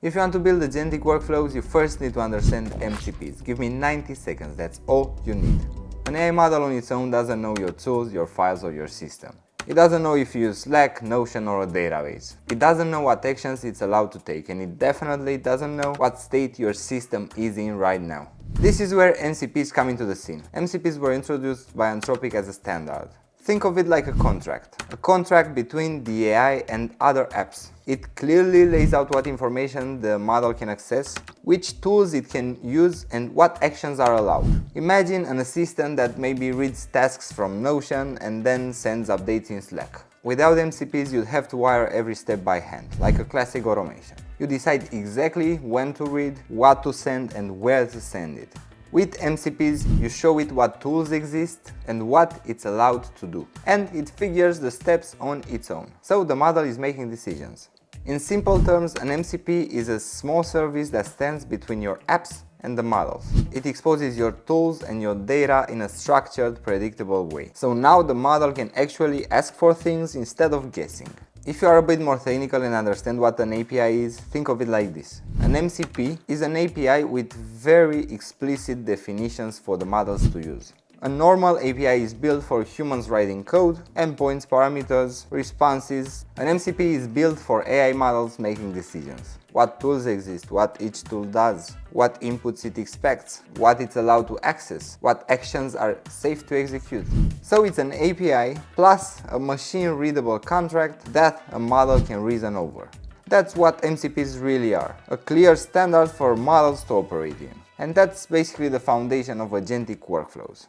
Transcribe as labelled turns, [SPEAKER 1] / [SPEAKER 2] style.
[SPEAKER 1] If you want to build agentic workflows, you first need to understand MCPs. Give me 90 seconds, that's all you need. An AI model on its own doesn't know your tools, your files, or your system. It doesn't know if you use Slack, Notion, or a database. It doesn't know what actions it's allowed to take, and it definitely doesn't know what state your system is in right now. This is where MCPs come into the scene. MCPs were introduced by Anthropic as a standard. Think of it like a contract between the AI and other apps. It clearly lays out what information the model can access, which tools it can use, and what actions are allowed. Imagine an assistant that maybe reads tasks from Notion and then sends updates in Slack. Without MCPs, you'd have to wire every step by hand, like a classic automation. You decide exactly when to read, what to send, and where to send it. With MCPs, you show it what tools exist and what it's allowed to do, and it figures the steps on its own. So the model is making decisions. In simple terms, an MCP is a small service that stands between your apps and the models. It exposes your tools and your data in a structured, predictable way. So now the model can actually ask for things instead of guessing. If you are a bit more technical and understand what an API is, think of it like this. An MCP is an API with very explicit definitions for the models to use. A normal API is built for humans writing code, endpoints, parameters, responses. An MCP is built for AI models making decisions. What tools exist, what each tool does, what inputs it expects, what it's allowed to access, what actions are safe to execute. So it's an API plus a machine-readable contract that a model can reason over. That's what MCPs really are, a clear standard for models to operate in. And that's basically the foundation of agentic workflows.